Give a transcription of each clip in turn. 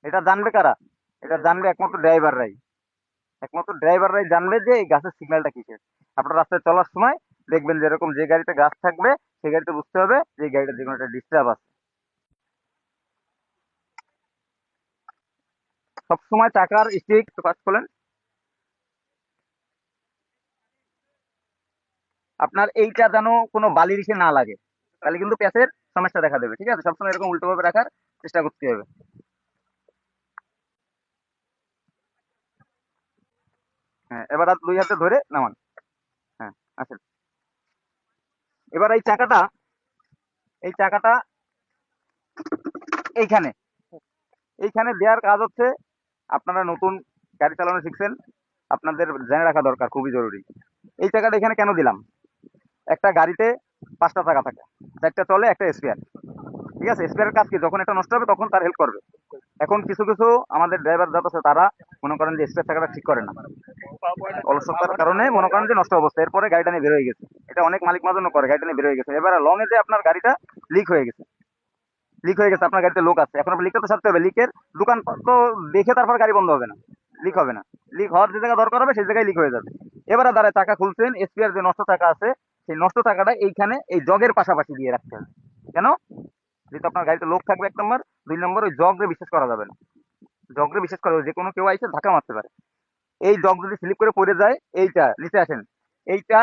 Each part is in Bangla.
এটা জানবে কারা? এটা জানবে একমাত্র ড্রাইভাররাই। একমাত্র ড্রাইভাররাই জানবে যে এই গাছের সিগন্যালটা কিসের। আপনার রাস্তায় চলার সময় দেখবেন যে এরকম যে গাড়িতে গাছ থাকবে সেই গাড়িতে বুঝতে হবে যে এই গাড়িটা যে কোনো একটা ডিস্টার্ব আছে। সবসময় চাকার স্টিক একটু কাজ খোলেন। আপনার এইটা যেন কোনো বালির ইসে না লাগে, তাহলে কিন্তু প্যাচের সমস্যা দেখা দেবে। ঠিক আছে, সবসময় এরকম উল্টো ভাবে রাখার চেষ্টা করতে হবে। হ্যাঁ, এবার আর দুই হাতে ধরে নামান। হ্যাঁ, আসেন। এবার এই চাকাটা এইখানে এইখানে দেওয়ার কাজ হচ্ছে, আপনারা নতুন গাড়ি চালানো শিখছেন, আপনাদের জেনে রাখা দরকার, খুবই জরুরি। এই চাকাটা এখানে কেন দিলাম? একটা গাড়িতে 5টা চাকা থাকে, 4টা চলে, একটা স্পেয়ার। ঠিক আছে, স্পেয়ারের কাজ কি? যখন এটা নষ্ট হবে তখন তার হেল্প করবে। এখন কিছু কিছু আমাদের ড্রাইভার যারা আছে তারা মনে করেন যে স্পেয়ার চাকাটা ঠিক করে না, অলসতার কারণে মনে করেন যে নষ্ট অবস্থা, এরপরে গাড়িটা নিয়ে বের হয়ে গেছে। এটা অনেক মালিক মাজন করে, গাড়িটা নিয়ে বের হয়ে গেছে। এবার লং এ যে আপনার গাড়িটা লিক হয়ে গেছে, আপনার গাড়িতে লোক আছে, এখন আপনার লিকটা তো সারতে হবে। লিকের দোকান তো দেখে তারপর গাড়ি বন্ধ হবে না, লিক হবে না। লিক হওয়ার যে জায়গা দরকার হবে সেই জায়গায় লিক হয়ে যাবে। এবারে দাঁড়ায় চাকা খুলছেন, স্পেয়ার যে নষ্ট চাকা আছে সেই নষ্ট চাকাটা এইখানে এই জগের পাশাপাশি দিয়ে রাখতে হবে। কেন? যেহেতু আপনার গাড়িতে লোক থাকবে, 1 নম্বর। 2 নম্বর, ওই জগরে বিশ্বাস করা যাবে না। জগরে বিশ্বাস করা যে কোনো কেউ আইসে ধাক্কা মারতে পারে। এই জগ যদি স্লিপ করে পড়ে যায়, এইটা নিচে আসেন, এইটা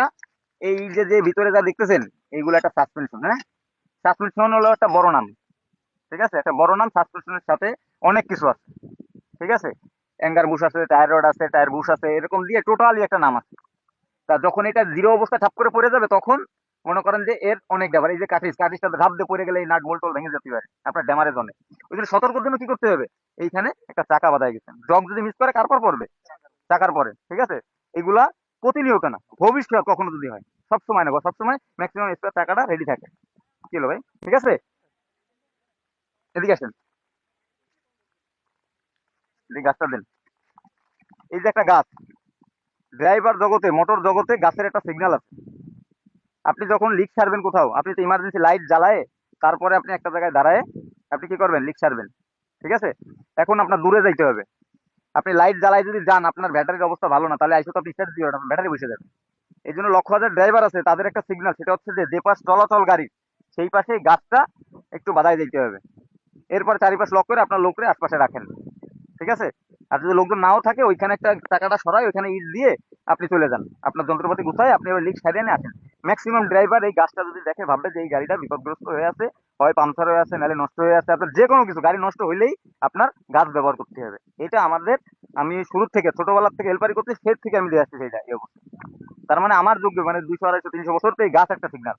এই যে যে ভিতরে যা দেখতেছেন এইগুলো একটা সাসপেনশন। হ্যাঁ, সাসপেনশন হলো একটা বড় নাম। ঠিক আছে, একটা বড় নাম। সাসপেনশনের সাথে অনেক কিছু আছে। ঠিক আছে, অ্যাঙ্গার বুশ আছে, টায়ার রড আছে, টায়ার বুশ আছে, এরকম দিয়ে টোটালি একটা নাম আছে। তা যখন এটা জিরো অবস্থা ঠাপ করে পড়ে যাবে তখন মনে করেন যে এর অনেক ব্যাপার। এই যে কাঠিসটা ধাপ দিয়ে পড়ে গেলে এই নাট বল্টল ভেঙে যেতে পারে আপনার ড্যামারেজ অনেক। ওই জন্য সতর্কের জন্য কি করতে হবে? এইখানে একটা চাকা বাঁধাই গেছে, জগ যদি মিস করে কার পর পড়বে? চাকার পরে। ঠিক আছে, এগুলা প্রতিনিয়ত না, ভবিষ্যৎ কখনো যদি হয়, সবসময় না, সবসময় ম্যাক্সিমাম স্পেয়ার টাকাটা রেডি থাকে। কি হলো ভাই? ঠিক আছে, এদিকে আসেন, এদিকে গাছটা দেন। এই যে একটা গাছ, ড্রাইভার জগতে, মোটর জগতে গাছের একটা সিগন্যাল আছে। আপনি যখন লিক সারবেন কোথাও, আপনি তো ইমার্জেন্সি লাইট জ্বালায় তারপরে আপনি একটা জায়গায় দাঁড়ায় আপনি কি করবেন? লিক সারবেন। ঠিক আছে, এখন আপনার দূরে যাইতে হবে। আপনি লাইট জ্বালায় যদি যান, আপনার ব্যাটারির অবস্থা ভালো না, তাহলে আইসো তো আপনি স্টার্ট দিবেন, আপনার ব্যাটারি বসে যাবে। এই জন্য লক্ষ হাজার ড্রাইভার আছে, তাদের একটা সিগন্যাল, সেটা হচ্ছে যে যে পাশ চলাচল গাড়ি সেই পাশে গাছটা একটু বাধাই দিতে হবে। এরপর চারিপাশ লক করে আপনার লোকরে আশপাশে রাখেন। ঠিক আছে, আর যদি লোকজন নাও থাকে ওইখানে একটা টাকাটা সরাই, ওইখানে ইট দিয়ে আপনি চলে যান, আপনার যন্ত্রপাতি গুছায় আপনি ওই লিক সারিয়ে নিয়ে আসেন। ম্যাক্সিমাম ড্রাইভার এই গাছটা যদি দেখে ভাববে যে এই গাড়িটা বিপদগ্রস্ত হয়ে আছে, হয় পাংচার হয়ে আছে, নাহলে নষ্ট হয়ে আছে। আপনার যে কোনো কিছু গাড়ি নষ্ট হইলেই আপনার গাছ ব্যবহার করতে হবে। এটা আমাদের, আমি শুরু থেকে ছোটবেলার থেকে হেল্পারি করতে, সে থেকে আমি দিয়ে আসছি সেইটা এই অবস্থা। তার মানে আমার যোগ্য মানে 200 250 300 বছর তো এই গাছ একটা সিগন্যাল।